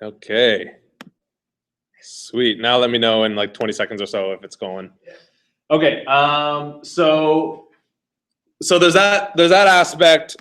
Okay. Sweet. Now let me know in like 20 seconds or so if it's going. Okay. So there's that aspect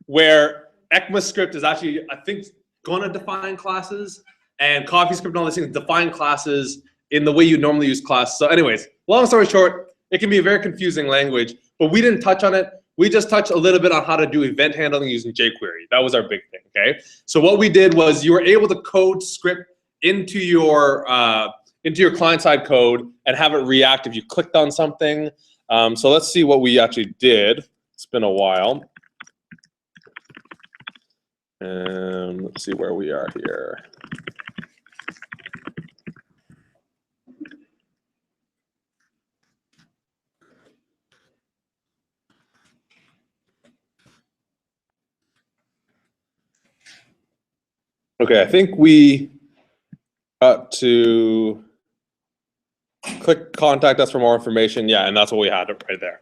where ECMAScript is actually, I think, going to define classes, and CoffeeScript and all these things define classes in the way you normally use class. So anyways, long story short, it can be a very confusing language, but we didn't touch on it. We just touched a little bit on how to do event handling using jQuery. That was our big thing, okay? So what we did was you were able to code script into your client-side code and have it react if you clicked on something. So let's see what we actually did. It's been a while. Let's see where we are here. Okay, I think we got to click contact us for more information. Yeah, and that's what we had right there.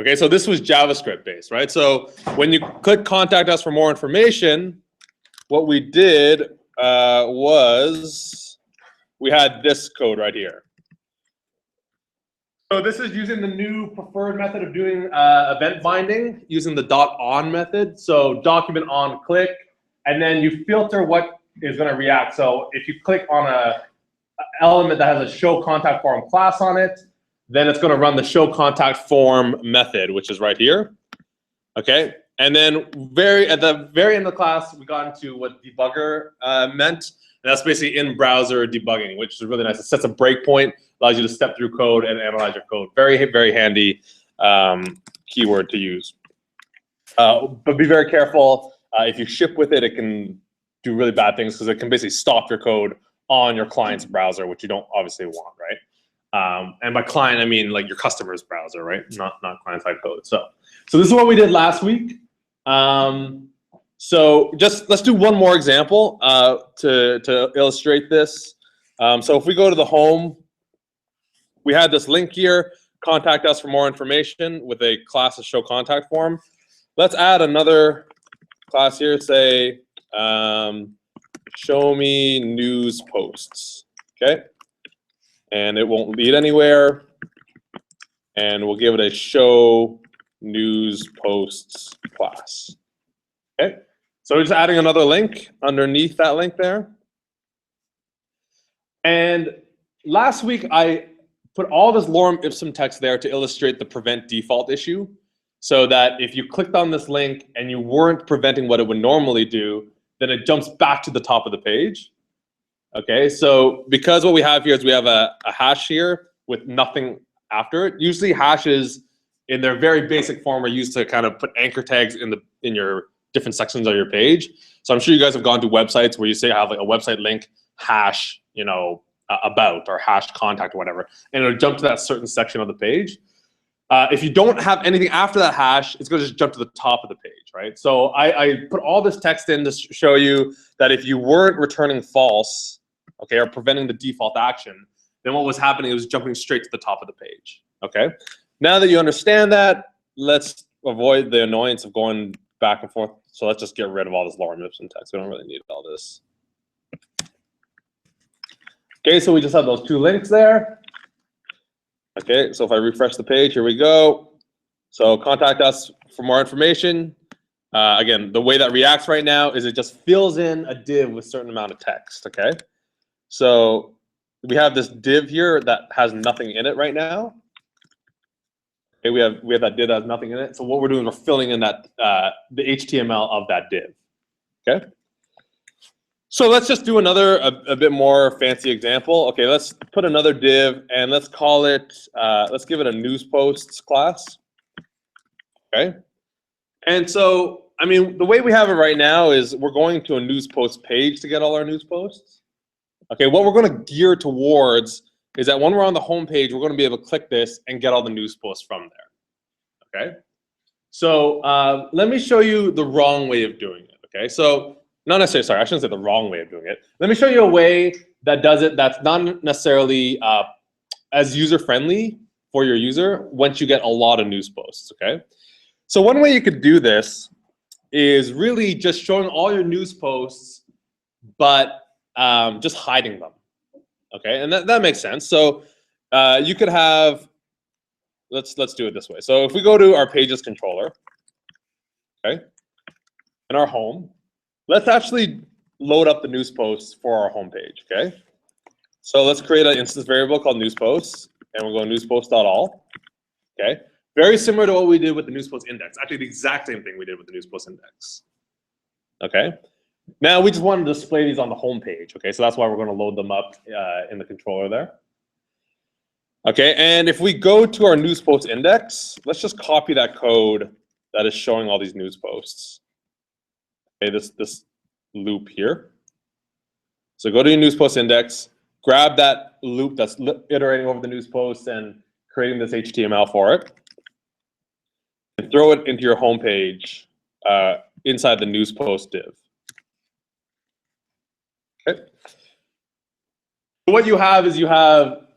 Okay, so this was JavaScript based, right? So when you click contact us for more information, what we did was we had this code right here. So this is using the new preferred method of doing event binding, using the .on method. So document on click, and then you filter what is going to react. So if you click on a element that has a show contact form class on it, then it's going to run the show contact form method, which is right here. Okay, and then at the very end of the class, we got into what debugger meant. And that's basically in-browser debugging, which is really nice. It sets a breakpoint, allows you to step through code and analyze your code. Very, very handy keyword to use. But be very careful. If you ship with it, it can do really bad things because it can basically stop your code on your client's browser, which you don't obviously want, right? And by client, I mean like your customer's browser, right? Not client-side code. So this is what we did last week. So let's do one more example to illustrate this. So if we go to the home, we had this link here, contact us for more information with a class of show contact form. Let's add another class here, say, show me news posts, okay? And it won't lead anywhere. And we'll give it a show news posts class, okay? So we're just adding another link underneath that link there. And last week, I put all this lorem ipsum text there to illustrate the prevent default issue, so that if you clicked on this link and you weren't preventing what it would normally do, then it jumps back to the top of the page. Okay, so because what we have here is we have a hash here with nothing after it. Usually hashes in their very basic form are used to kind of put anchor tags in your different sections of your page. So I'm sure you guys have gone to websites where you say have like a website link hash, you know, about or hash contact or whatever, and it'll jump to that certain section of the page. If you don't have anything after that hash, it's going to just jump to the top of the page, right? So I put all this text in to show you that if you weren't returning false, okay, or preventing the default action, then what was happening was jumping straight to the top of the page, okay? Now that you understand that, let's avoid the annoyance of going back and forth. So let's just get rid of all this lorem ipsum text. We don't really need all this. Okay, so we just have those two links there. Okay, so if I refresh the page, here we go. So contact us for more information. Again, the way that reacts right now is it just fills in a div with a certain amount of text, okay? So we have this div here that has nothing in it right now. Okay, we have that div that has nothing in it. So what we're doing is we're filling in that the HTML of that div, okay? So let's just do another a bit more fancy example. Okay, let's put another div and let's call it, let's give it a news posts class. Okay, and so I mean the way we have it right now is we're going to a news post page to get all our news posts. Okay, what we're going to gear towards is that when we're on the home page, we're going to be able to click this and get all the news posts from there. Okay, so let me show you the wrong way of doing it. Okay, so not necessarily, sorry, I shouldn't say the wrong way of doing it. Let me show you a way that does it that's not necessarily as user-friendly for your user once you get a lot of news posts, okay? So one way you could do this is really just showing all your news posts but just hiding them. Okay, and that makes sense. So you could have, let's do it this way. So if we go to our pages controller, okay, in our home, let's actually load up the news posts for our home page. Okay, so let's create an instance variable called news posts, and we'll go newspost.all. Okay, very similar to what we did with the news post index. Actually, the exact same thing we did with the news post index. Okay. Now we just want to display these on the home page. Okay, so that's why we're going to load them up in the controller there. Okay, and if we go to our news post index, let's just copy that code that is showing all these news posts. Okay, this loop here. So go to your news post index, grab that loop that's iterating over the news posts and creating this HTML for it, and throw it into your home page inside the news post div. Okay. What you have is you have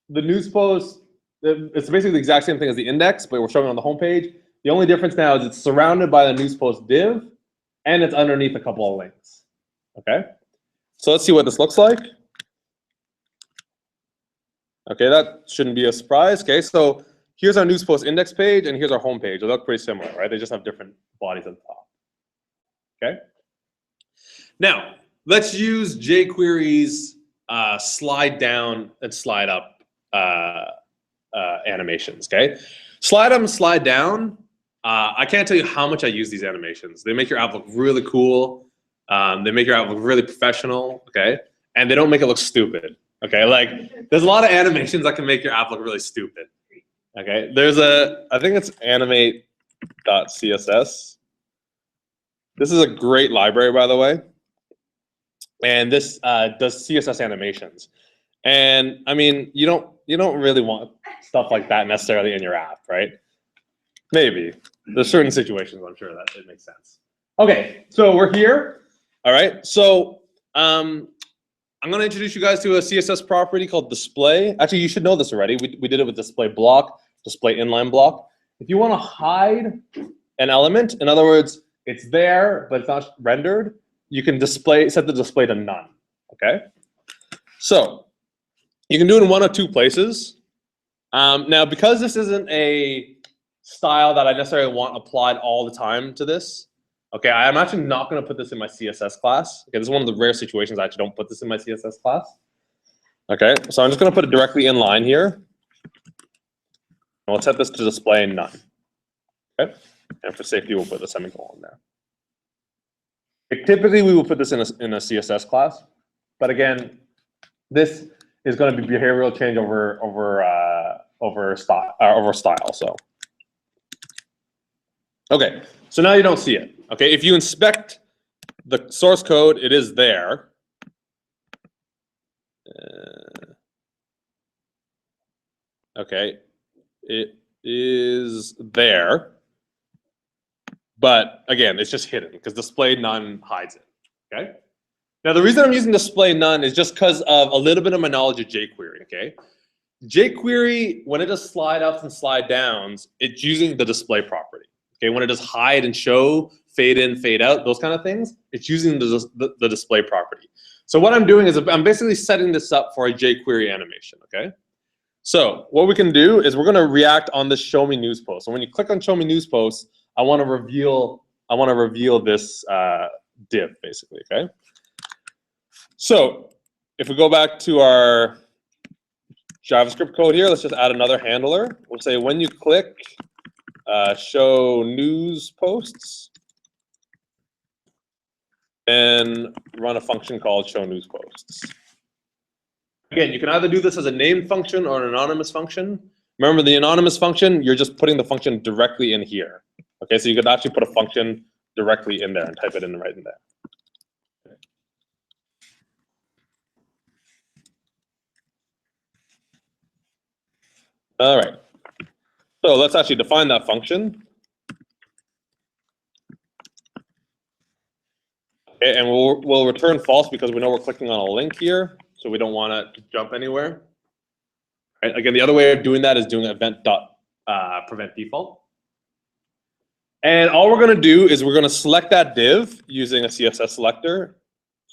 the news post. It's basically the exact same thing as the index, but we're showing it on the home page. The only difference now is it's surrounded by the news post div, and it's underneath a couple of links. Okay. So let's see what this looks like. Okay, that shouldn't be a surprise. Okay, so here's our news post index page, and here's our home page. They look pretty similar, right? They just have different bodies at the top. Okay. Now, let's use jQuery's slide down and slide up animations, okay? Slide up and slide down, I can't tell you how much I use these animations. They make your app look really cool. They make your app look really professional, okay? And they don't make it look stupid, okay? Like, there's a lot of animations that can make your app look really stupid, okay? There's I think it's animate.css. This is a great library, by the way. And this does CSS animations, and I mean, you don't really want stuff like that necessarily in your app, right? Maybe there's certain situations I'm sure that it makes sense. Okay, so we're here. All right, so I'm going to introduce you guys to a CSS property called display. Actually, you should know this already. We did it with display block, display inline block. If you want to hide an element, in other words, it's there but it's not rendered, you can set the display to none, okay? So you can do it in one of two places. Now, because this isn't a style that I necessarily want applied all the time to this, okay, I'm actually not going to put this in my CSS class. Okay, this is one of the rare situations I actually don't put this in my CSS class. Okay, so I'm just going to put it directly in line here. And we'll set this to display none. Okay, and for safety, we'll put the semicolon there. Typically, we will put this in a CSS class, but again, this is going to be behavioral change over style. So, okay, so now you don't see it. Okay, if you inspect the source code, it is there. Okay, it is there. But again, it's just hidden because display none hides it, okay? Now, the reason I'm using display none is just because of a little bit of my knowledge of jQuery, okay? jQuery, when it does slide ups and slide downs, it's using the display property, okay? When it does hide and show, fade in, fade out, those kind of things, it's using the display property. So what I'm doing is I'm basically setting this up for a jQuery animation, okay? So what we can do is we're going to react on this show me news post. So when you click on show me news post, I want to reveal this div basically, okay? So if we go back to our JavaScript code here, let's just add another handler. We'll say when you click show news posts, and run a function called show news posts. Again, you can either do this as a named function or an anonymous function. Remember, the anonymous function, you're just putting the function directly in here. Okay, so you could actually put a function directly in there and type it in right in there. Okay. All right, so let's actually define that function. Okay, and we'll return false because we know we're clicking on a link here, so we don't want it to jump anywhere. Right? Again, the other way of doing that is doing event.prevent default. And all we're going to do is we're going to select that div using a CSS selector.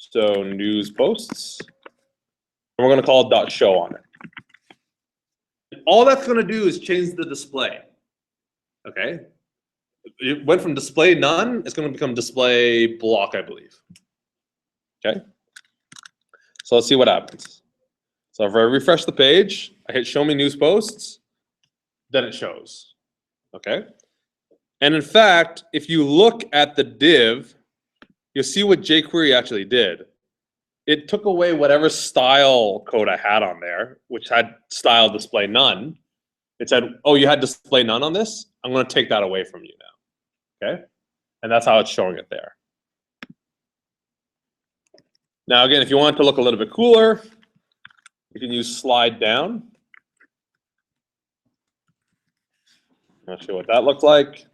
So news posts, and we're going to call it .show on it. And all that's going to do is change the display. Okay, it went from display none, it's going to become display block, I believe. Okay, so let's see what happens. So if I refresh the page, I hit show me news posts, then it shows. Okay, and in fact, if you look at the div, you'll see what jQuery actually did. It took away whatever style code I had on there, which had style display none. It said, oh, you had display none on this? I'm going to take that away from you now. Okay? And that's how it's showing it there. Now, again, if you want it to look a little bit cooler, you can use slide down. I'm not sure what that looks like.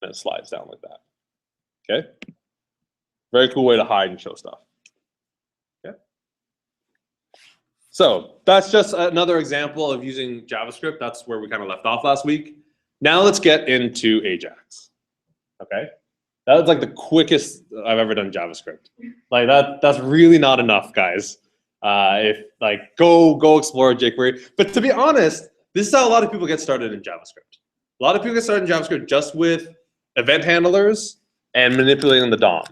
And it slides down like that. Okay? Very cool way to hide and show stuff. Okay? So that's just another example of using JavaScript. That's where we kind of left off last week. Now let's get into Ajax. Okay? That was like the quickest I've ever done JavaScript. Like that's really not enough, guys. If like go explore jQuery. But to be honest, this is how a lot of people get started in JavaScript. A lot of people get started in JavaScript just with event handlers and manipulating the DOM.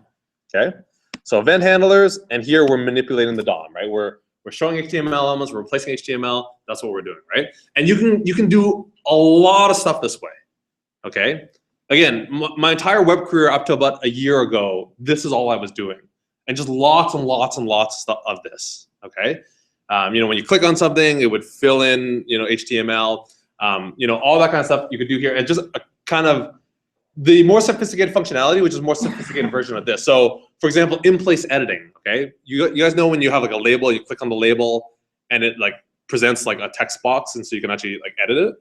Okay, so event handlers, and here we're manipulating the DOM, right? We're showing HTML elements, we're replacing HTML. That's what we're doing, right? And you can do a lot of stuff this way. Okay, again, my entire web career up to about a year ago, this is all I was doing, and just lots and lots and lots of this. Okay, you know, when you click on something, it would fill in, you know, HTML, you know, all that kind of stuff you could do here, and just a kind of the more sophisticated functionality, which is a more sophisticated version of this. So, for example, in-place editing. Okay, you guys know when you have like a label, you click on the label, and it like presents like a text box, and so you can actually like edit it.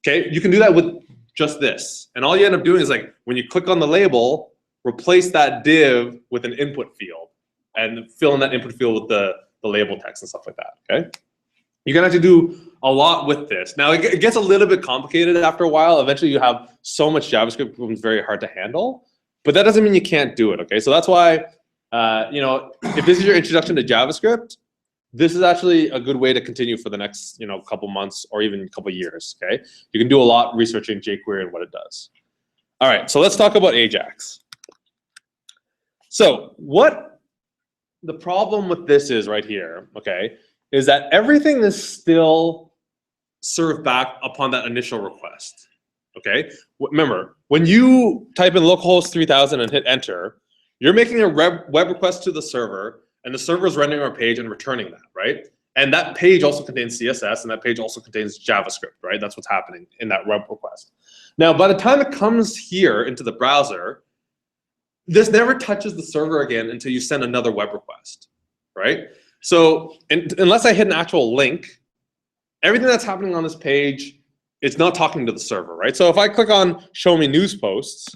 Okay, you can do that with just this, and all you end up doing is like when you click on the label, replace that div with an input field, and fill in that input field with the label text and stuff like that. Okay, you can actually do a lot with this. Now it gets a little bit complicated after a while. Eventually you have so much JavaScript, it becomes very hard to handle, but that doesn't mean you can't do it. Okay, so that's why you know, if this is your introduction to JavaScript, this is actually a good way to continue for the next, you know, couple months or even a couple years. Okay, you can do a lot researching jQuery and what it does. All right, so let's talk about Ajax. So what the problem with this is right here, okay, is that everything is still served back upon that initial request. Okay, remember, when you type in localhost 3000 and hit enter, you're making a web request to the server, and the server is rendering our page and returning that, right? And that page also contains CSS, and that page also contains JavaScript, right? That's what's happening in that web request. Now, by the time it comes here into the browser, this never touches the server again until you send another web request, right? So unless I hit an actual link, everything that's happening on this page, it's not talking to the server, right? So if I click on show me news posts,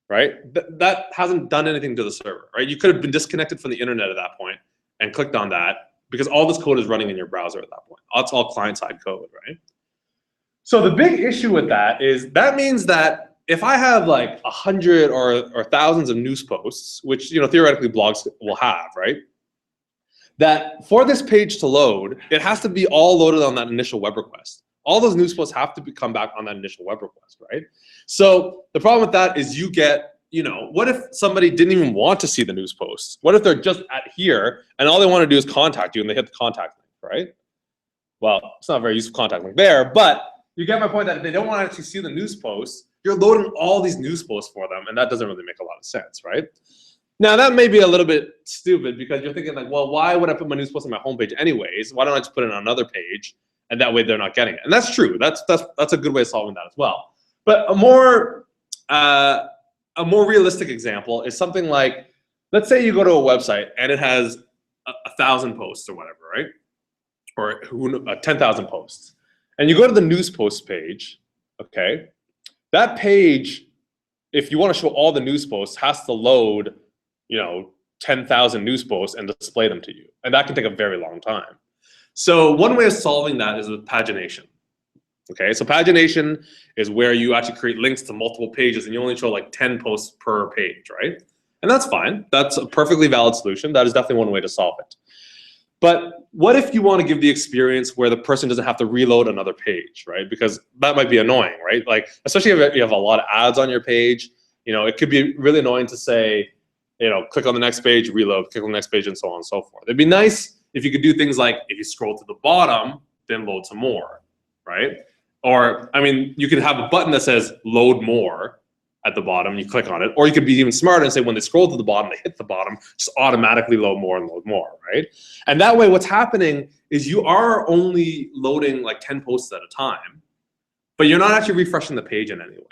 right, that hasn't done anything to the server, right? You could have been disconnected from the internet at that point and clicked on that because all this code is running in your browser at that point. It's all client-side code, right? So the big issue with that is that means that if I have like 100 or thousands of news posts, which, you know, theoretically blogs will have, right? That for this page to load, it has to be all loaded on that initial web request. All those news posts have to come back on that initial web request, right? So the problem with that is you get, you know, what if somebody didn't even want to see the news posts? What if they're just at here and all they want to do is contact you and they hit the contact link, right? Well, it's not a very useful contact link there, but you get my point that if they don't want to actually see the news posts, you're loading all these news posts for them, and that doesn't really make a lot of sense, right? Now, that may be a little bit stupid because you're thinking like, well, why would I put my news post on my homepage anyways? Why don't I just put it on another page, and that way they're not getting it? And that's true. That's a good way of solving that as well. But a more realistic example is something like, let's say you go to a website and it has 1,000 posts or whatever, right? Or 10,000 posts, and you go to the news post page. Okay, that page, if you want to show all the news posts, has to load, you know, 10,000 news posts and display them to you. And that can take a very long time. So one way of solving that is with pagination. Okay, so pagination is where you actually create links to multiple pages and you only show like 10 posts per page, right? And that's fine. That's a perfectly valid solution. That is definitely one way to solve it. But what if you want to give the experience where the person doesn't have to reload another page, right? Because that might be annoying, right? Like, especially if you have a lot of ads on your page, it could be really annoying to say, click on the next page, reload, click on the next page, and so on and so forth. It'd be nice if you could do things like, if you scroll to the bottom, then load some more, right? Or, I mean, you could have a button that says load more at the bottom, you click on it. Or you could be even smarter and say when they scroll to the bottom, they hit the bottom, just automatically load more, right? And that way what's happening is you are only loading like 10 posts at a time, but you're not actually refreshing the page in any way.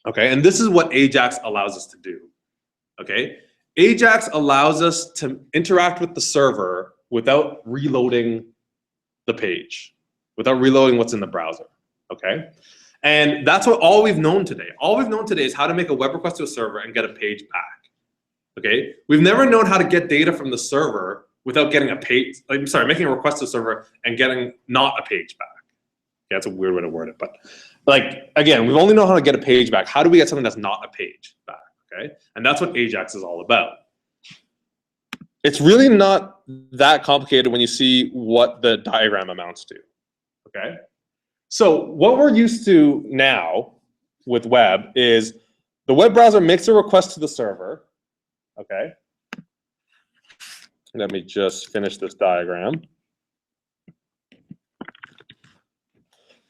Okay, and this is what Ajax allows us to do. Okay, Ajax allows us to interact with the server without reloading the page, without reloading what's in the browser. Okay. And that's all we've known today. All we've known today is how to make a web request to a server and get a page back. Okay? We've never known how to get data from the server without getting a page. Making a request to a server and getting not a page back. Okay, that's a weird way to word it, but again, we've only known how to get a page back. How do we get something that's not a page back? Okay? And that's what Ajax is all about. It's really not that complicated when you see what the diagram amounts to. Okay? So what we're used to now with web is the web browser makes a request to the server. Okay. Let me just finish this diagram.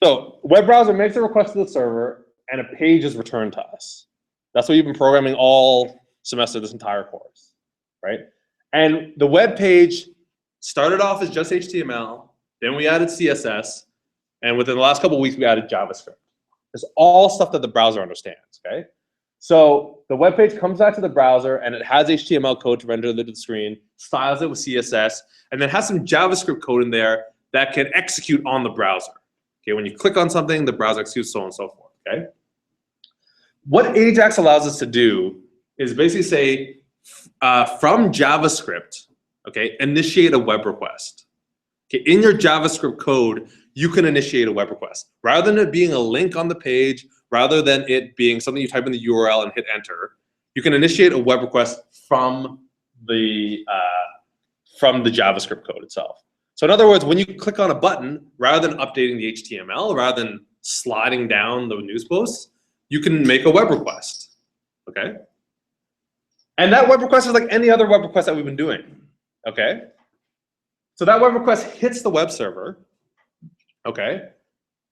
So web browser makes a request to the server and a page is returned to us. That's what you've been programming all semester, this entire course, right? And the web page started off as just HTML, then we added CSS, and within the last couple of weeks, we added JavaScript. It's all stuff that the browser understands, okay? So the web page comes back to the browser, and it has HTML code to render to the screen, styles it with CSS, and then has some JavaScript code in there that can execute on the browser. Okay, when you click on something, the browser executes, so on and so forth, okay? What Ajax allows us to do is basically say, from JavaScript, okay, initiate a web request. Okay, in your JavaScript code, you can initiate a web request. Rather than it being a link on the page, rather than it being something you type in the URL and hit enter, you can initiate a web request from the JavaScript code itself. So in other words, when you click on a button, rather than updating the HTML, rather than sliding down the news posts, you can make a web request, okay? And that web request is like any other web request that we've been doing, okay? So that web request hits the web server, okay?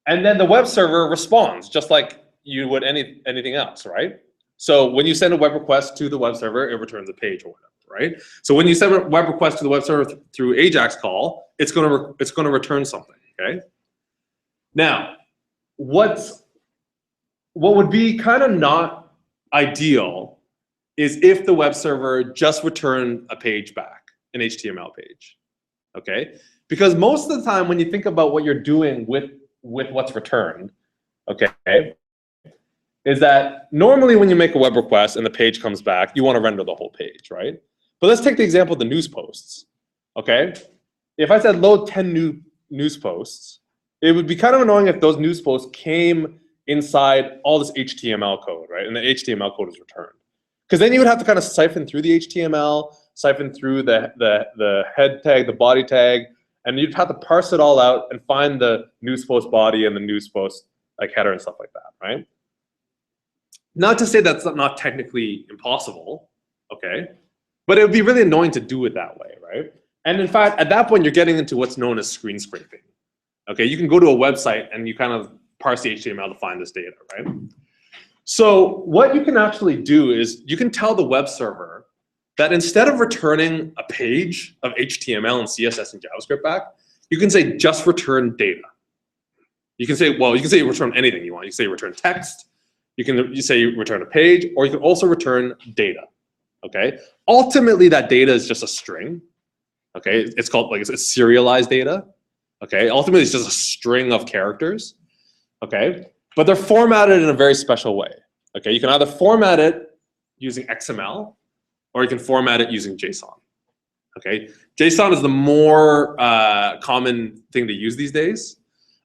And then the web server responds just like you would anything else, right? So when you send a web request to the web server, it returns a page or whatever, right? So when you send a web request to the web server through Ajax call, it's gonna return something, okay? Now, what would be kind of not ideal is if the web server just returned a page back, an HTML page, okay? Because most of the time when you think about what you're doing with what's returned, okay, is that normally when you make a web request and the page comes back, you want to render the whole page, right? But let's take the example of the news posts, okay? If I said load 10 new news posts, it would be kind of annoying if those news posts came inside all this HTML code, right? And the HTML code is returned. Because then you would have to kind of siphon through the HTML, siphon through the head tag, the body tag, and you'd have to parse it all out and find the news post body and the news post like header and stuff like that, right? Not to say that's not technically impossible, okay? But it would be really annoying to do it that way, right? And in fact, at that point, you're getting into what's known as screen scraping. Okay, you can go to a website and you kind of parse the HTML to find this data, right? So what you can actually do is you can tell the web server that instead of returning a page of HTML and CSS and JavaScript back, you can say just return data. You can say, well, you can say return anything you want. You can say return text, you say return a page, or you can also return data, okay? Ultimately, that data is just a string, okay? It's called, like, it's serialized data, okay? Ultimately, it's just a string of characters, okay? But they're formatted in a very special way, okay? You can either format it using XML, or you can format it using JSON, okay? JSON is the more common thing to use these days.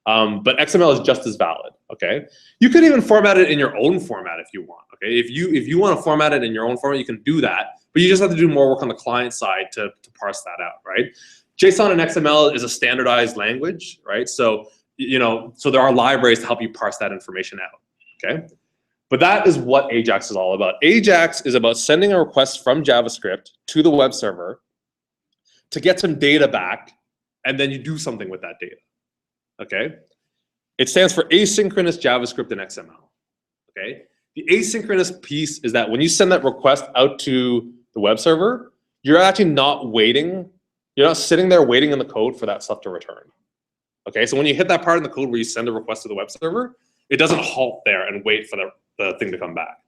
But XML is just as valid. Okay, you could even format it in your own format if you want. Okay, if you want to format it in your own format, you can do that. But you just have to do more work on the client side to parse that out, right? JSON and XML is a standardized language, right? So so there are libraries to help you parse that information out. Okay, but that is what Ajax is all about. Ajax is about sending a request from JavaScript to the web server to get some data back, and then you do something with that data. Okay, it stands for asynchronous JavaScript and XML. Okay, the asynchronous piece is that when you send that request out to the web server, you're actually not waiting. You're not sitting there waiting in the code for that stuff to return. Okay, so when you hit that part in the code where you send a request to the web server, it doesn't halt there and wait for the thing to come back.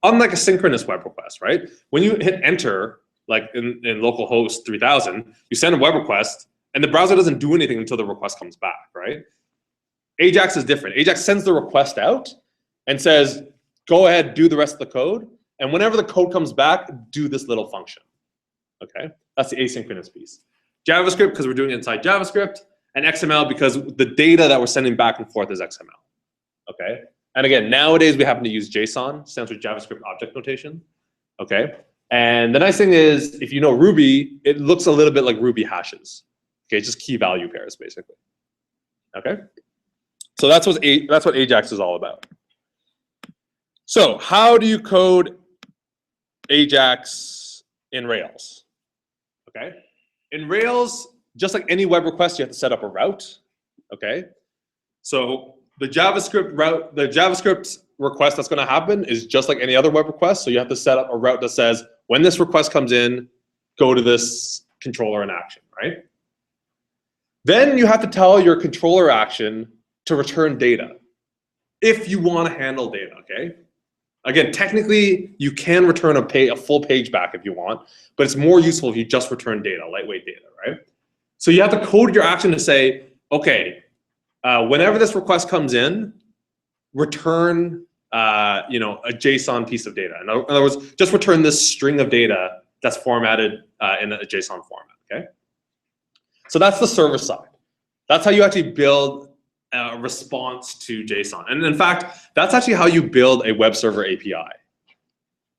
Unlike a synchronous web request, right? When you hit enter, like in localhost 3000, you send a web request, and the browser doesn't do anything until the request comes back, right? Ajax is different. Ajax sends the request out and says, go ahead, do the rest of the code, and whenever the code comes back, do this little function. Okay, that's the asynchronous piece. JavaScript, because we're doing it inside JavaScript, and XML, because the data that we're sending back and forth is XML. Okay, and again, nowadays we happen to use JSON, stands for JavaScript Object Notation. Okay, and the nice thing is, if you know Ruby, it looks a little bit like Ruby hashes. Okay, it's just key value pairs, basically. Okay, so that's what Ajax is all about. So how do you code Ajax in Rails? Okay, in Rails, just like any web request, you have to set up a route. Okay, so the JavaScript route, the JavaScript request that's going to happen is just like any other web request. So you have to set up a route that says, when this request comes in, go to this controller in action, right? Then you have to tell your controller action to return data if you want to handle data, okay? Again, technically, you can return a full page back if you want, but it's more useful if you just return data, lightweight data, right? So you have to code your action to say, okay, whenever this request comes in, return a JSON piece of data. In other words, just return this string of data that's formatted in a JSON format, okay? So that's the server side. That's how you actually build a response to JSON. And in fact, that's actually how you build a web server API,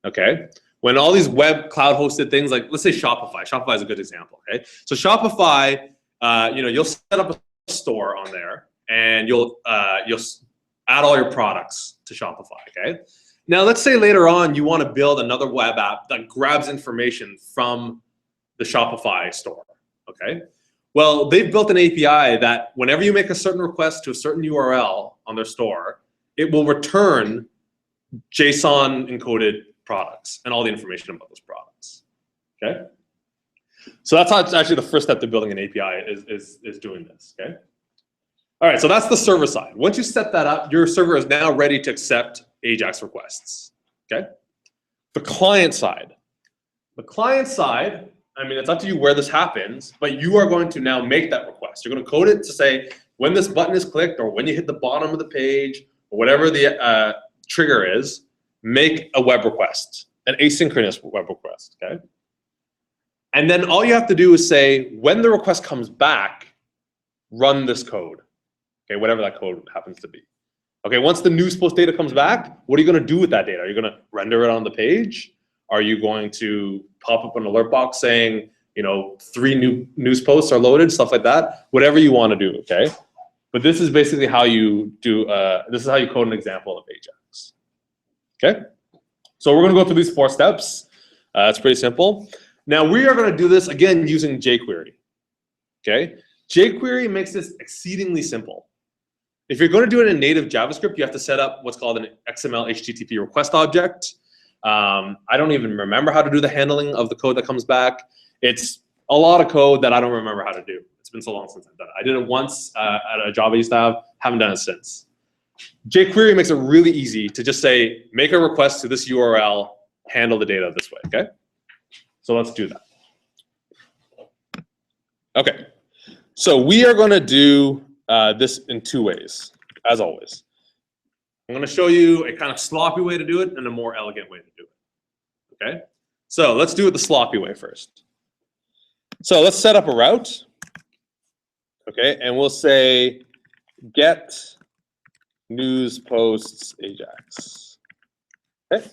okay? When all these web cloud hosted things, like let's say Shopify. Shopify is a good example, okay? So Shopify, you'll set up a store on there, and you'll add all your products to Shopify, okay? Now let's say later on you want to build another web app that grabs information from the Shopify store, okay? Well, they've built an API that whenever you make a certain request to a certain URL on their store, it will return JSON encoded products and all the information about those products, okay? So that's how it's actually the first step to building an API is doing this, okay? All right, so that's the server side. Once you set that up, your server is now ready to accept Ajax requests, okay? The client side. The client side, I mean, it's up to you where this happens, but you are going to now make that request. You're going to code it to say, when this button is clicked or when you hit the bottom of the page or whatever the trigger is, make a web request, an asynchronous web request, okay? And then all you have to do is say, when the request comes back, run this code, okay, whatever that code happens to be. Okay, once the news post data comes back, what are you going to do with that data? Are you going to render it on the page? Are you going to pop up an alert box saying, 3 new news posts are loaded, stuff like that? Whatever you want to do, okay? But this is basically how you do, this is how you code an example of Ajax, okay? So we're going to go through these 4 steps. It's pretty simple. Now we are going to do this, again, using Jquery, okay? Jquery makes this exceedingly simple. If you're going to do it in native JavaScript, you have to set up what's called an XML HTTP request object. I don't even remember how to do the handling of the code that comes back. It's a lot of code that I don't remember how to do. It's been so long since I've done it. I did it once at a job I used to have, haven't done it since. Jquery makes it really easy to just say, make a request to this URL, handle the data this way, okay? So let's do that. Okay, so we are going to do this in 2 ways, as always. I'm going to show you a kind of sloppy way to do it and a more elegant way to do it, okay? So let's do it the sloppy way first. So let's set up a route, okay? And we'll say, get news posts Ajax. Okay.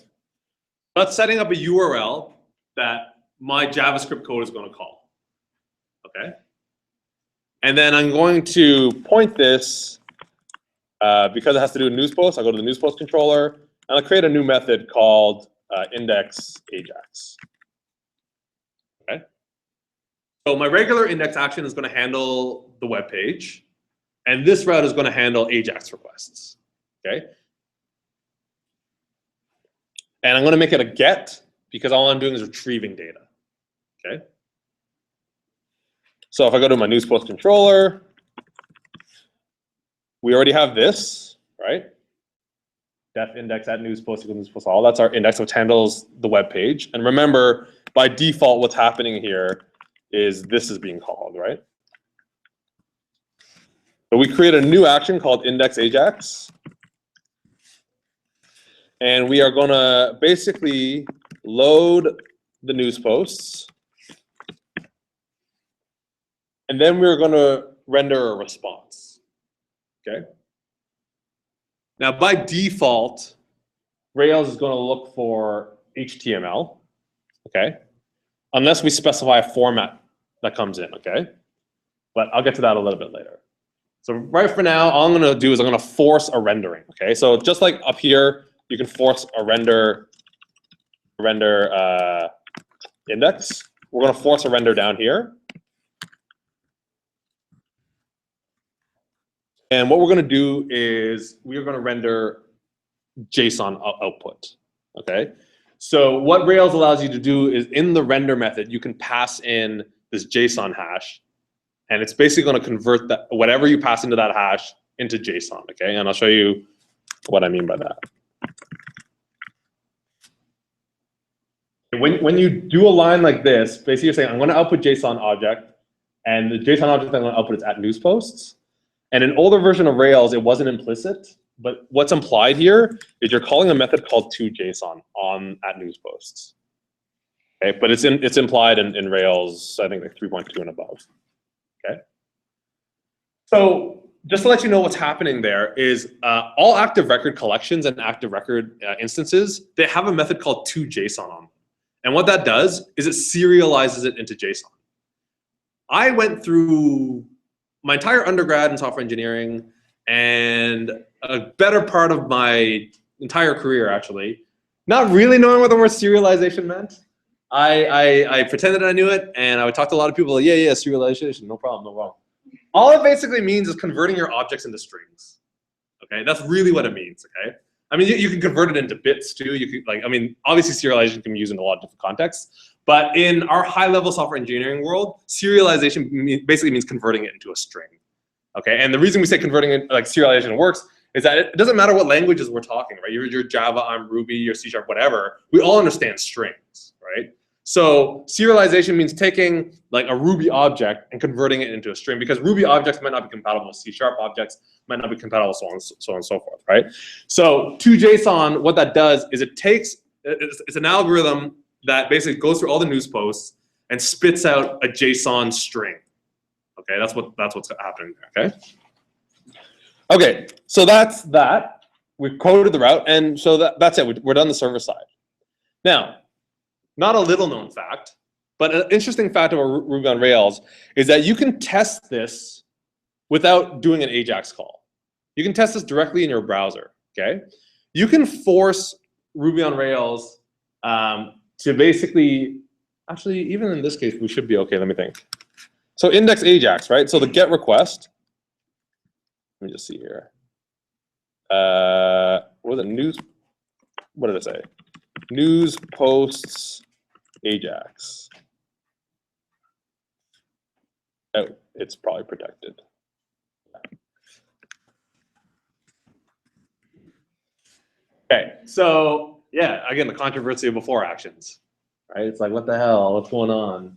That's setting up a URL that my JavaScript code is going to call. Okay. And then I'm going to point this, because it has to do with news posts, I'll go to the news post controller, and I'll create a new method called index Ajax. Okay. So my regular index action is going to handle the web page, and this route is going to handle Ajax requests. Okay. And I'm going to make it a get because all I'm doing is retrieving data. Okay. So if I go to my news post controller, we already have this, right? Def index at news post equals news post all. That's our index which handles the web page. And remember, by default, what's happening here is this is being called, right? So we create a new action called index Ajax. And we are going to basically load the news posts. And then we're going to render a response. Okay. Now, by default, Rails is going to look for HTML. Okay. Unless we specify a format that comes in. Okay. But I'll get to that a little bit later. So right for now, all I'm going to do is I'm going to force a rendering. Okay. So just like up here, you can force a render index. We're going to force a render down here. And what we're going to do is we are going to render JSON output. Okay. So what Rails allows you to do is in the render method, you can pass in this JSON hash, and it's basically going to convert that whatever you pass into that hash into JSON. Okay. And I'll show you what I mean by that. When you do a line like this, basically you're saying, I'm going to output JSON object, and the JSON object I'm going to output is at news posts. And in older version of Rails, it wasn't implicit, but what's implied here is you're calling a method called toJSON on at news posts. Okay, but it's implied in Rails, I think like 3.2 and above. Okay. So just to let you know what's happening there is all active record collections and active record instances, they have a method called toJSON on them. And what that does is it serializes it into JSON. I went through my entire undergrad in software engineering and a better part of my entire career, actually, not really knowing what the word serialization meant. I pretended I knew it, and I would talk to a lot of people, like, yeah, serialization, no problem, no problem. All it basically means is converting your objects into strings. Okay, that's really what it means. Okay, I mean, you can convert it into bits too. You could, like, I mean, obviously serialization can be used in a lot of different contexts. But in our high-level software engineering world, serialization basically means converting it into a string. Okay, and the reason we say converting it, like serialization works, is that it doesn't matter what languages we're talking, right? You're Java, I'm Ruby, you're C#, whatever. We all understand strings, right? So serialization means taking like a Ruby object and converting it into a string, because Ruby objects might not be compatible with C# objects, might not be compatible, so on and so forth, right? So toJSON, what that does is it takes, it's an algorithm that basically goes through all the news posts and spits out a JSON string. Okay, that's what's happening there. Okay. Okay, so that's that. We've coded the route, and so that's it. We're done the server side. Now, not a little known fact, but an interesting fact about Ruby on Rails is that you can test this without doing an Ajax call. You can test this directly in your browser. Okay, you can force Ruby on Rails to basically, actually, even in this case, we should be okay. Let me think. So index Ajax, right? So the get request. Let me just see here. What was it? News. What did it say? News posts Ajax. Oh, it's probably protected. Okay, so yeah, again, the controversy of before actions, right? It's like, what the hell? What's going on?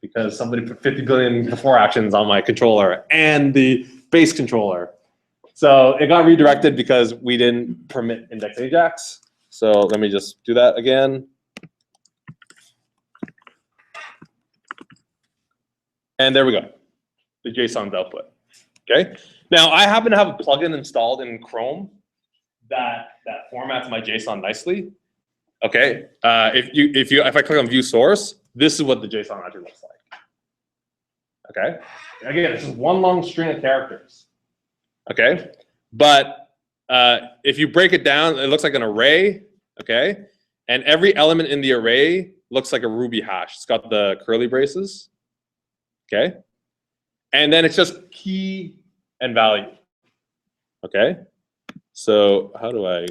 Because somebody put 50 billion before actions on my controller and the base controller. So it got redirected because we didn't permit index Ajax. So let me just do that again. And there we go. The JSON's output. Okay. Now, I happen to have a plugin installed in Chrome that formats my JSON nicely. Okay, if I click on View Source, this is what the JSON actually looks like. Okay, again, it's just one long string of characters. Okay, but if you break it down, it looks like an array. Okay, and every element in the array looks like a Ruby hash. It's got the curly braces. Okay, and then it's just key and value. Okay, so how do I?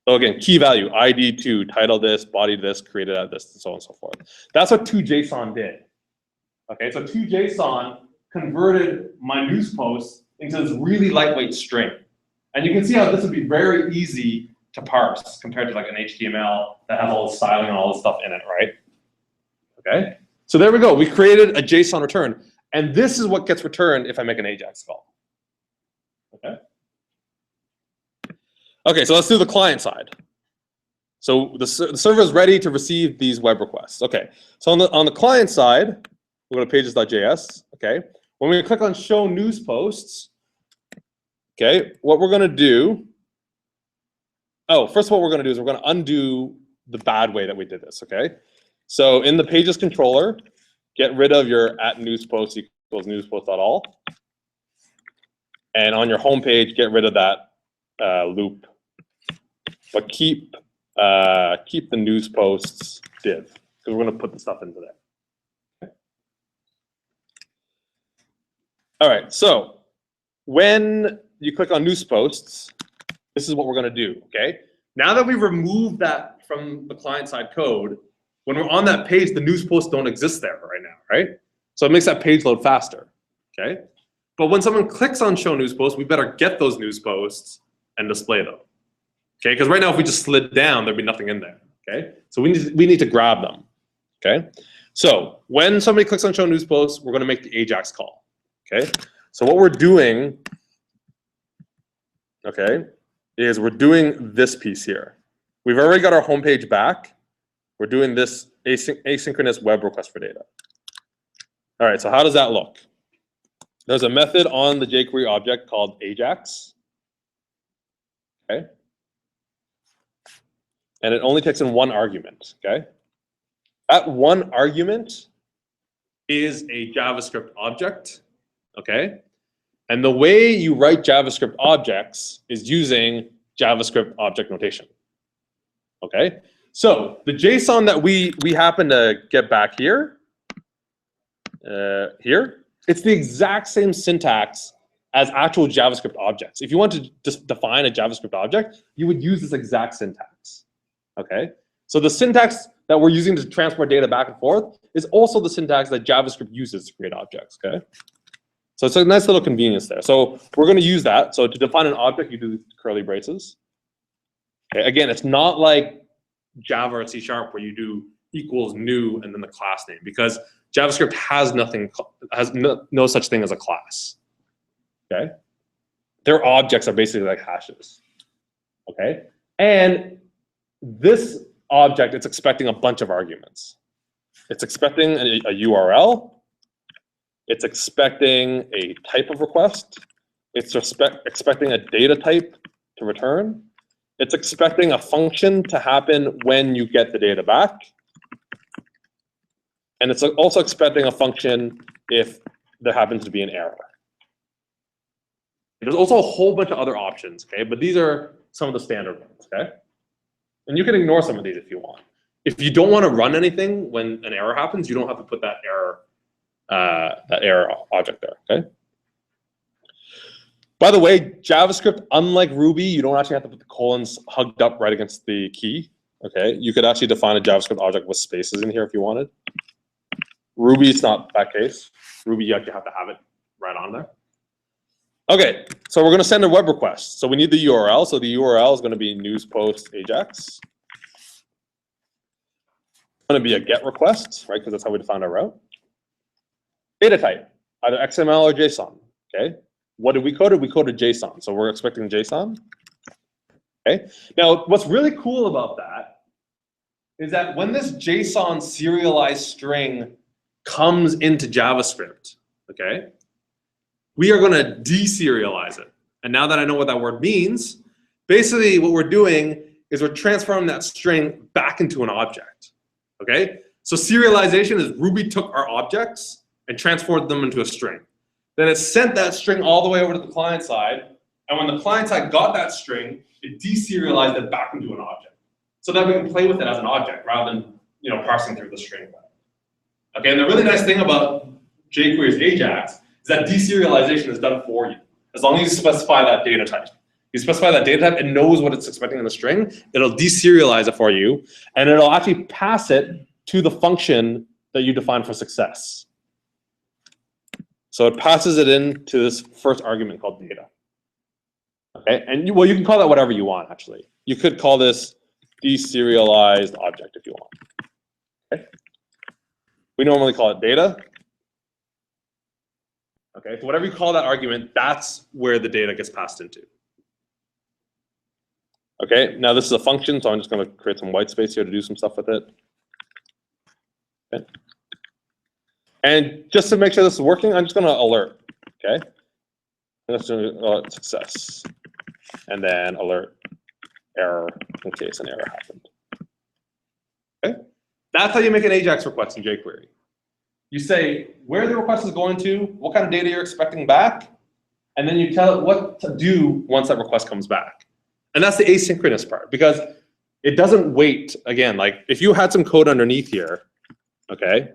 So again, key value, ID2, title this, body this, created at this, and so on and so forth. That's what ToJSON did. Okay, so ToJSON converted my news post into this really lightweight string. And you can see how this would be very easy to parse compared to like an HTML that has all the styling and all this stuff in it, right? Okay, so there we go. We created a JSON return. And this is what gets returned if I make an Ajax call. Okay. Okay, so let's do the client side. So the server is ready to receive these web requests. Okay, so on the client side, we'll go to pages.js. Okay, when we click on show news posts, okay, what we're going to do, first of all, we're going to do is we're going to undo the bad way that we did this. Okay, so in the pages controller, get rid of your @newspost equals newspost.all, and on your home page, get rid of that loop. But keep the news posts div, because we're going to put the stuff into there. Okay. All right, so when you click on news posts, this is what we're going to do. Okay, now that we've removed that from the client side code, when we're on that page, the news posts don't exist there right now, right? So it makes that page load faster. Okay, but when someone clicks on show news posts, we better get those news posts and display them. Okay, because right now if we just slid down, there'd be nothing in there. Okay, so we need to grab them. Okay, so when somebody clicks on show news posts, we're going to make the Ajax call. Okay, so what we're doing, okay, is we're doing this piece here. We've already got our home page back. We're doing this asynchronous web request for data. All right, so how does that look? There's a method on the jQuery object called Ajax. Okay. And it only takes in one argument, okay? That one argument is a JavaScript object, okay? And the way you write JavaScript objects is using JavaScript object notation, okay? So the JSON that we happen to get back here, it's the exact same syntax as actual JavaScript objects. If you want to just define a JavaScript object, you would use this exact syntax. Okay, so the syntax that we're using to transport data back and forth is also the syntax that JavaScript uses to create objects. Okay, so it's a nice little convenience there. So we're going to use that. So to define an object, you do curly braces. Okay, again, it's not like Java or C# where you do equals new and then the class name, because JavaScript has no such thing as a class. Okay, their objects are basically like hashes. Okay, and this object, it's expecting a bunch of arguments. It's expecting a URL. It's expecting a type of request. It's expecting a data type to return. It's expecting a function to happen when you get the data back. And it's also expecting a function if there happens to be an error. There's also a whole bunch of other options, okay? But these are some of the standard ones, okay? And you can ignore some of these if you want. If you don't want to run anything when an error happens, you don't have to put that error object there, okay? By the way, JavaScript, unlike Ruby, you don't actually have to put the colons hugged up right against the key, okay? You could actually define a JavaScript object with spaces in here if you wanted. Ruby, it's not that case. Ruby, you actually have to have it right on there. Okay, so we're going to send a web request. So we need the URL. So the URL is going to be news post Ajax. It's going to be a GET request, right? Because that's how we define our route. Data type, either XML or JSON. Okay. What did we code? We coded JSON. So we're expecting JSON. Okay. Now, what's really cool about that is that when this JSON serialized string comes into JavaScript, okay, we are going to deserialize it. And now that I know what that word means, basically what we're doing is we're transforming that string back into an object. Okay? So serialization is Ruby took our objects and transformed them into a string. Then it sent that string all the way over to the client side. And when the client side got that string, it deserialized it back into an object. So that we can play with it as an object rather than parsing through the string. Okay, and the really nice thing about jQuery's Ajax is that deserialization is done for you. As long as you specify that data type. You specify that data type, it knows what it's expecting in the string. It'll deserialize it for you, and it'll actually pass it to the function that you define for success. So it passes it into this first argument called data. Okay, and you can call that whatever you want, actually. You could call this deserialized object if you want. Okay. We normally call it data. Okay, so whatever you call that argument, that's where the data gets passed into. Okay, now this is a function, so I'm just going to create some white space here to do some stuff with it. Okay. And just to make sure this is working, I'm just going to alert. Okay, let's do alert success, and then alert error in case an error happened. Okay, that's how you make an Ajax request in jQuery. You say where the request is going to, what kind of data you're expecting back, and then you tell it what to do once that request comes back. And that's the asynchronous part, because it doesn't wait. Again, like if you had some code underneath here, okay.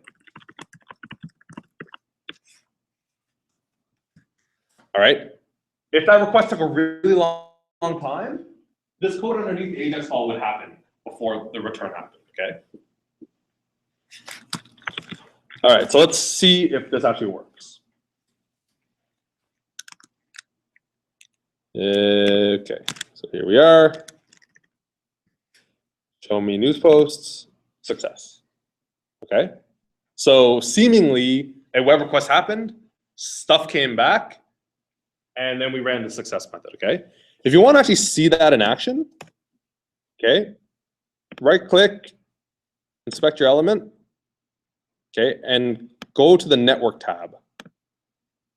All right. If that request took a really long time, this code underneath the Ajax call would happen before the return happened. Okay. All right. So let's see if this actually works. Okay. So here we are. Show me news posts. Success. Okay. So seemingly a web request happened, stuff came back, and then we ran the success method. Okay. If you want to actually see that in action, okay, right click, inspect your element, okay, and go to the network tab.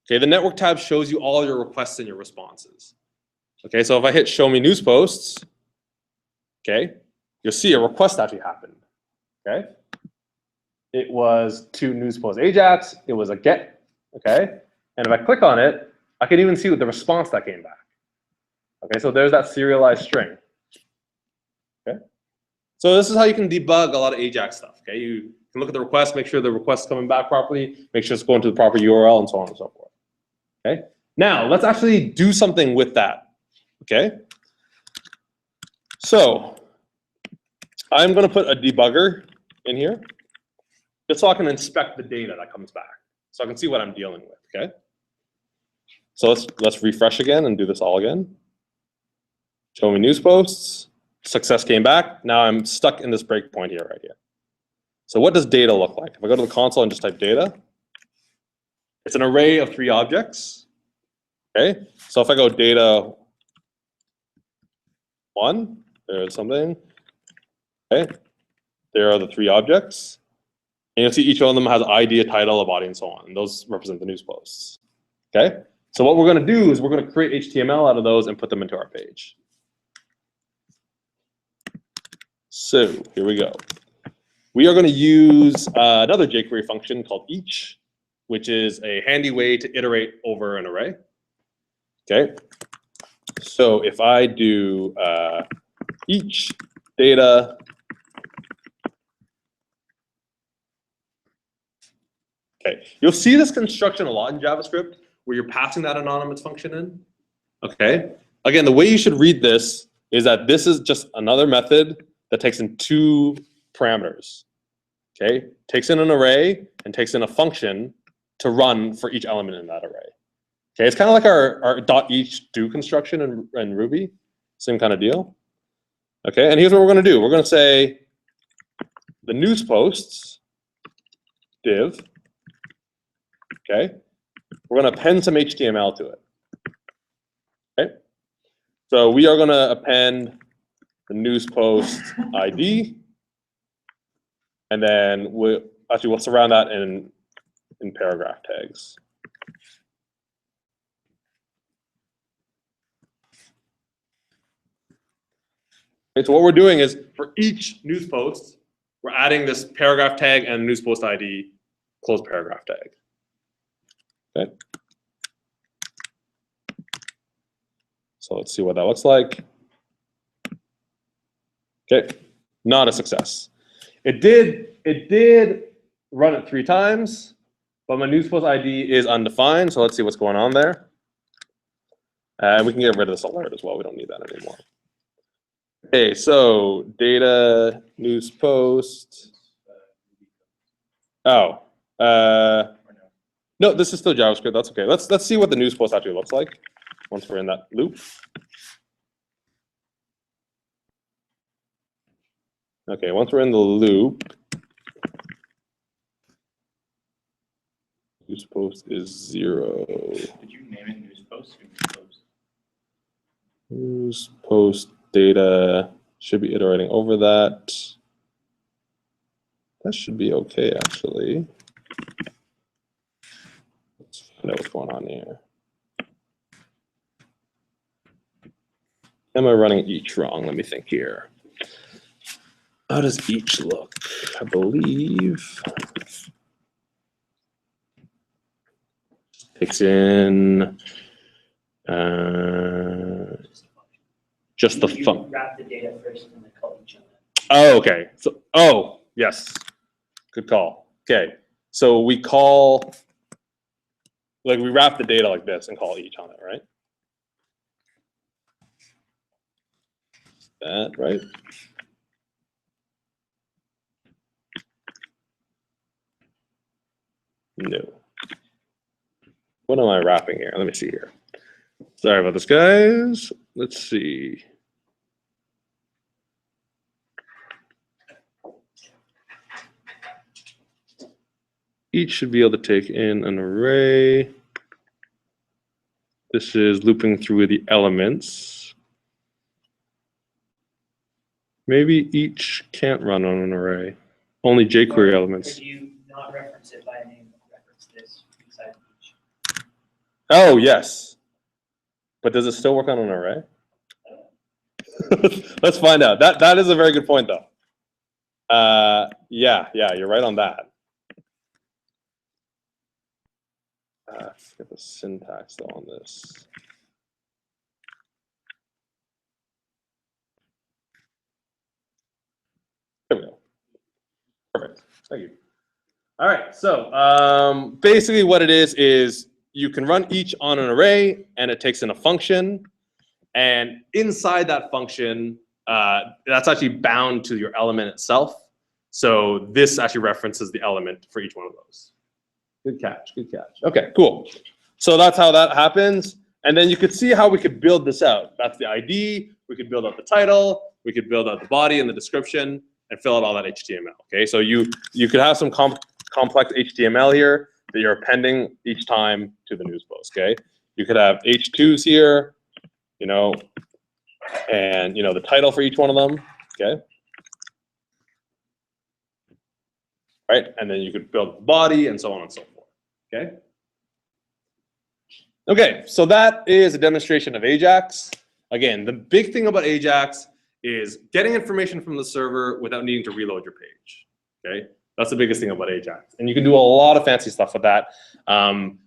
Okay, the network tab shows you all your requests and your responses. Okay, so if I hit show me news posts, okay, you'll see a request actually happened. Okay, it was to news post Ajax, it was a get, okay, and if I click on it, I can even see the response that came back. Okay, so there's that serialized string. Okay, so this is how you can debug a lot of Ajax stuff. Okay, you can look at the request, make sure the request is coming back properly, make sure it's going to the proper URL, and so on and so forth. Okay, now let's actually do something with that. Okay, so I'm going to put a debugger in here just so I can inspect the data that comes back, so I can see what I'm dealing with. Okay, so let's refresh again and do this all again. Show me news posts. Success came back. Now I'm stuck in this breakpoint here, right here. So what does data look like? If I go to the console and just type data, it's an array of 3 objects. Okay, so if I go data 1, there's something. Okay, there are the 3 objects. And you'll see each one of them has ID, a title, a body, and so on. And those represent the news posts. Okay, so what we're going to do is we're going to create HTML out of those and put them into our page. So here we go. We are going to use another jQuery function called each, which is a handy way to iterate over an array. Okay, so if I do each data okay, you'll see this construction a lot in JavaScript where you're passing that anonymous function in. Okay, again, the way you should read this is that this is just another method that takes in 2 parameters. Okay, takes in an array and takes in a function to run for each element in that array. Okay, it's kind of like our .each do construction in Ruby, same kind of deal. Okay, and here's what we're going to do. We're going to say the news posts div. Okay, we're going to append some HTML to it. Okay, so we are going to append the news post ID, and then we'll surround that in paragraph tags. Okay, so what we're doing is for each news post, we're adding this paragraph tag and news post ID close paragraph tag. Okay. So let's see what that looks like. Okay, not a success. It did run it 3 times, but my news post ID is undefined. So let's see what's going on there. We can get rid of this alert as well. We don't need that anymore. Okay, so data news post. Oh, no, this is still JavaScript. That's okay. Let's see what the news post actually looks like once we're in that loop. Okay, once we're in the loop, news post is 0. Did you name it news post or news post? News post data should be iterating over that. That should be okay, actually. Let's find out what's going on here. Am I running each wrong? Let me think here. How does each look? I believe takes in just the fun. Wrap the data first and then call each other. Oh, okay. So, oh, yes. Good call. Okay. So we call, like we wrap the data like this and call each on it, right? That, right? No. What am I wrapping here? Let me see here. Sorry about this, guys. Let's see. Each should be able to take in an array. This is looping through the elements. Maybe each can't run on an array. Only jQuery elements. Could you not reference it by name, but reference this inside each? Oh, yes. But does it still work on an array? Let's find out. That is a very good point, though. Yeah, you're right on that. Let's get the syntax though on this. There we go. Perfect. Thank you. All right. So basically, what it is you can run each on an array, and it takes in a function, and inside that function, that's actually bound to your element itself. So this actually references the element for each one of those. Good catch, good catch. Okay, cool. So that's how that happens. And then you could see how we could build this out. That's the ID. We could build out the title. We could build out the body and the description and fill out all that HTML. Okay, so you could have some complex HTML here that you're appending each time to the news post. Okay, you could have H2s here, you know, and you know the title for each one of them. Okay. Right, and then you could build the body and so on and so forth. Okay. Okay, so that is a demonstration of Ajax. Again, the big thing about Ajax is getting information from the server without needing to reload your page. Okay, that's the biggest thing about Ajax, and you can do a lot of fancy stuff with that. Again,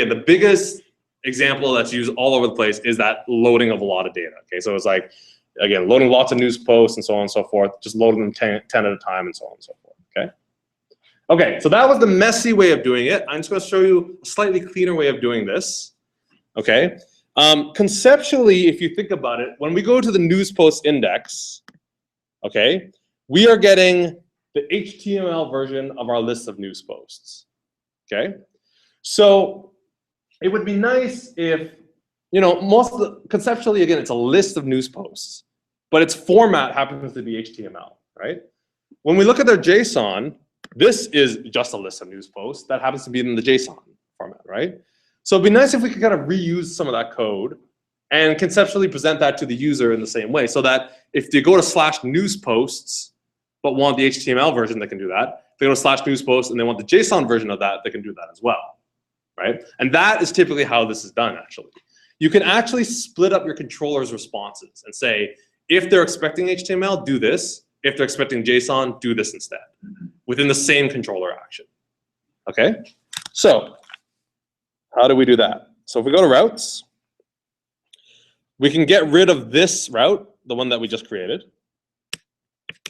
the biggest example that's used all over the place is that loading of a lot of data. Okay, so it's like, again, loading lots of news posts and so on and so forth, just loading them 10 at a time and so on and so forth. Okay. Okay, so that was the messy way of doing it. I'm just going to show you a slightly cleaner way of doing this. Okay. Conceptually, if you think about it, when we go to the news post index, okay, we are getting the HTML version of our list of news posts. Okay. So it would be nice if, you know, conceptually, again, it's a list of news posts, but its format happens to be HTML, right? When we look at their JSON, this is just a list of news posts that happens to be in the JSON format, right? So it'd be nice if we could kind of reuse some of that code and conceptually present that to the user in the same way, so that if they go to /newsposts but want the HTML version, they can do that. If they go to /newsposts and they want the JSON version of that, they can do that as well, right? And that is typically how this is done, actually. You can actually split up your controller's responses and say, if they're expecting HTML, do this. If they're expecting JSON, do this instead, within the same controller action. Okay? So how do we do that? So if we go to routes, we can get rid of this route, the one that we just created.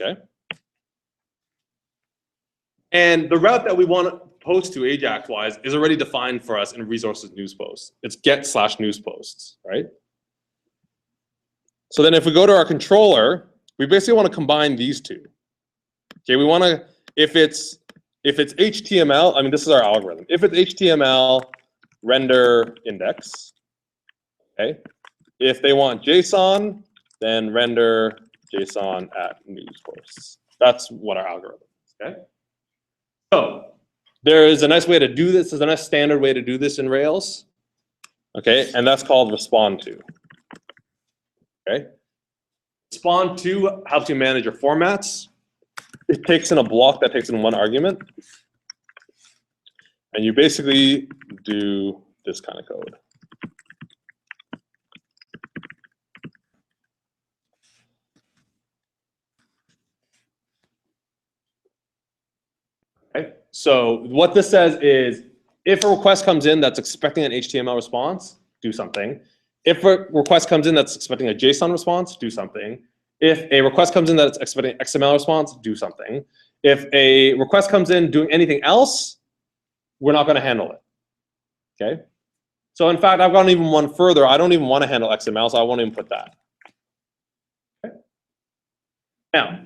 Okay? And the route that we want to post to Ajax-wise is already defined for us in resources news posts. It's get/news posts, right? So then if we go to our controller, we basically want to combine these two. Okay, we want to, if it's HTML, I mean, this is our algorithm. If it's HTML, render index. Okay. If they want JSON, then render JSON at news posts. That's what our algorithm is. Okay. So there is a nice way to do this. There's a nice standard way to do this in Rails. Okay, and that's called respond to. Okay. Respond to helps you manage your formats. It takes in a block that takes in one argument. And you basically do this kind of code. Okay. So what this says is, if a request comes in that's expecting an HTML response, do something. If a request comes in that's expecting a JSON response, do something. If a request comes in that's expecting an XML response, do something. If a request comes in doing anything else, we're not going to handle it. Okay. So in fact, I've gone even one further. I don't even want to handle XML, so I won't even put that. Okay. Now,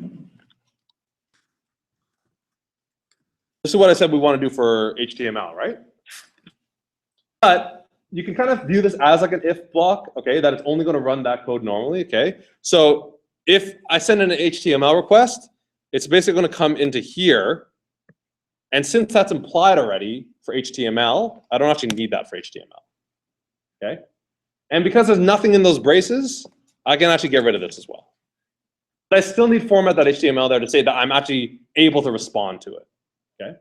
this is what I said we want to do for HTML, right? But you can kind of view this as like an if block, okay, that it's only going to run that code normally, okay? So if I send in an HTML request, it's basically going to come into here. And since that's implied already for HTML, I don't actually need that for HTML, okay? And because there's nothing in those braces, I can actually get rid of this as well. But I still need format.html there to say that I'm actually able to respond to it, okay?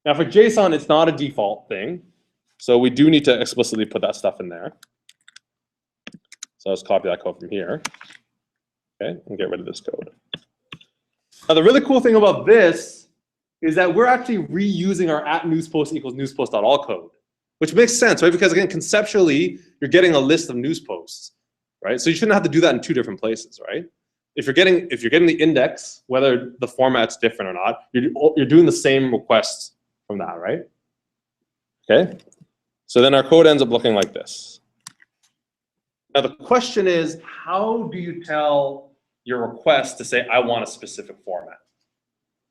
Now for JSON, it's not a default thing. So we do need to explicitly put that stuff in there. So let's copy that code from here, okay, and get rid of this code. Now the really cool thing about this is that we're actually reusing our @newspost equals newspost.all code, which makes sense, right? Because again, conceptually, you're getting a list of news posts, right? So you shouldn't have to do that in two different places, right? If you're getting the index, whether the format's different or not, you're doing the same requests from that, right? Okay. So then our code ends up looking like this. Now the question is, how do you tell your request to say, I want a specific format?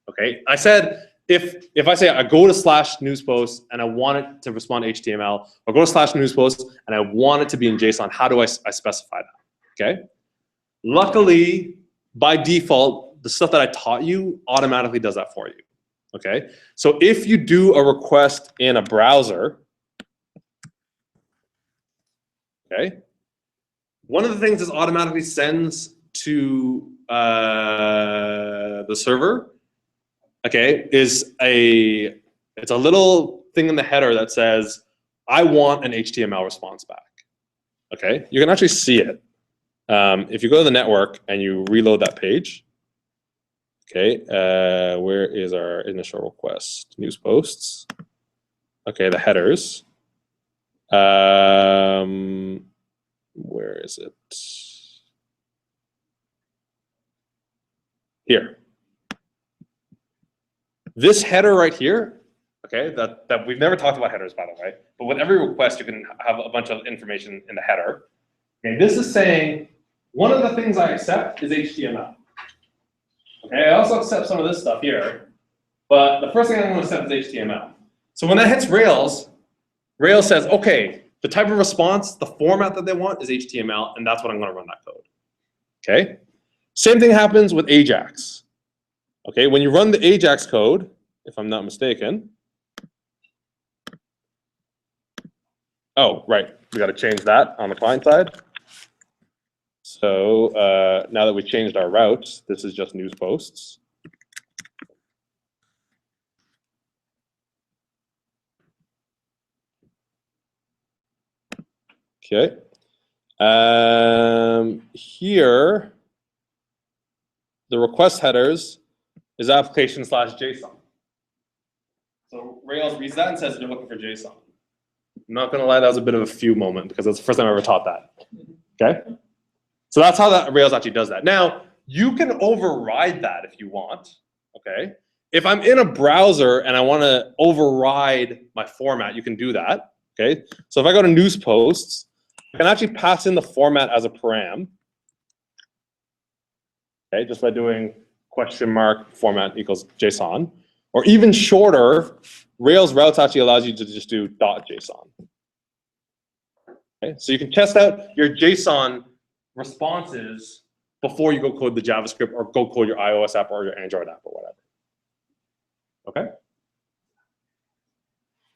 Okay, I said, if I say I go to /newspost and I want it to respond to HTML, or go to /newspost and I want it to be in JSON, how do I specify that? Okay. Luckily, by default, the stuff that I taught you automatically does that for you. Okay. So if you do a request in a browser, okay, one of the things this automatically sends to the server, okay, is it's a little thing in the header that says, I want an HTML response back. Okay, you can actually see it. If you go to the network and you reload that page, okay, where is our initial request? News posts. Okay, the headers. Where is it? Here. This header right here, okay, that we've never talked about headers, by the way, but with every request, you can have a bunch of information in the header. Okay, this is saying, one of the things I accept is HTML. Okay, I also accept some of this stuff here, but the first thing I'm going to accept is HTML. So when that hits Rails, Rails says, okay, the type of response, the format that they want is HTML, and that's what I'm going to run that code. Okay? Same thing happens with Ajax. Okay, when you run the Ajax code, if I'm not mistaken. Oh, right, we got to change that on the client side. So now that we changed our routes, this is just news posts. Okay. Here, the request headers is application/JSON. So Rails reads that and says they're looking for JSON. I'm not gonna lie, that was a bit of a few moment because that's the first time I ever taught that. Okay? So that's how that Rails actually does that. Now, you can override that if you want, okay? If I'm in a browser and I wanna override my format, you can do that, okay? So if I go to news posts, I can actually pass in the format as a param, okay? Just by doing $format equals JSON. Or even shorter, Rails routes actually allows you to just do .json. Okay? So you can test out your JSON responses before you go code the JavaScript or go code your iOS app or your Android app or whatever. Okay?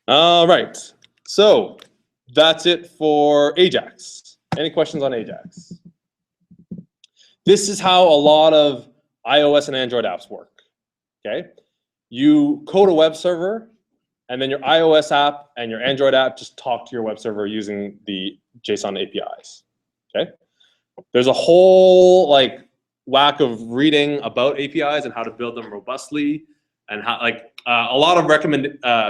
All right. So that's it for Ajax. Any questions on Ajax? This is how a lot of iOS and Android apps work. Okay? You code a web server, and then your iOS app and your Android app just talk to your web server using the JSON APIs. Okay? There's a whole whack of reading about APIs and how to build them robustly, and how a lot of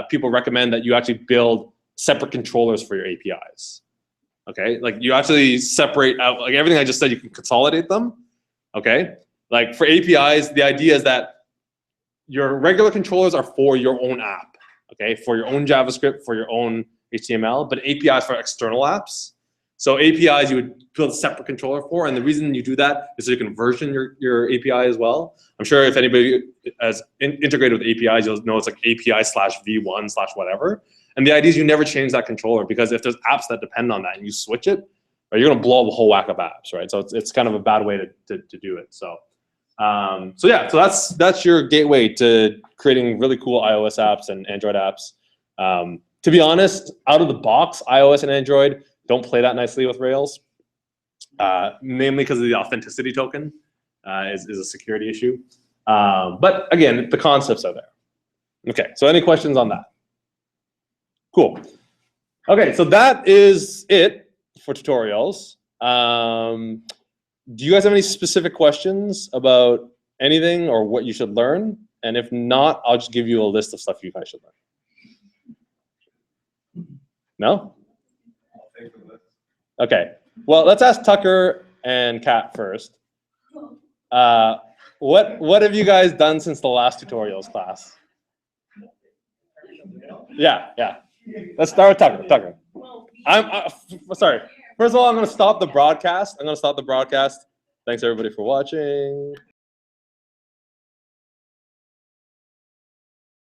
people recommend that you actually build separate controllers for your APIs. Okay, you actually separate out everything I just said. You can consolidate them. Okay, for APIs, the idea is that your regular controllers are for your own app. Okay, for your own JavaScript, for your own HTML, but APIs for external apps. So APIs you would build a separate controller for, and the reason you do that is so you can version your API as well. I'm sure if anybody has integrated with APIs, you'll know it's API/v1/whatever. And the idea is you never change that controller, because if there's apps that depend on that and you switch it, right, you're gonna blow up a whole whack of apps, right? So it's kind of a bad way to do it. So that's your gateway to creating really cool iOS apps and Android apps. To be honest, out of the box, iOS and Android don't play that nicely with Rails, mainly because of the authenticity token is a security issue. But again, the concepts are there. Okay, so any questions on that? Cool. Okay, so that is it for tutorials. Do you guys have any specific questions about anything or what you should learn? And if not, I'll just give you a list of stuff you guys should learn. No? Okay. Well, let's ask Tucker and Kat first. What have you guys done since the last tutorials class? Yeah. Let's start with Tucker. I'm sorry. First of all, I'm going to stop the broadcast. Thanks everybody for watching.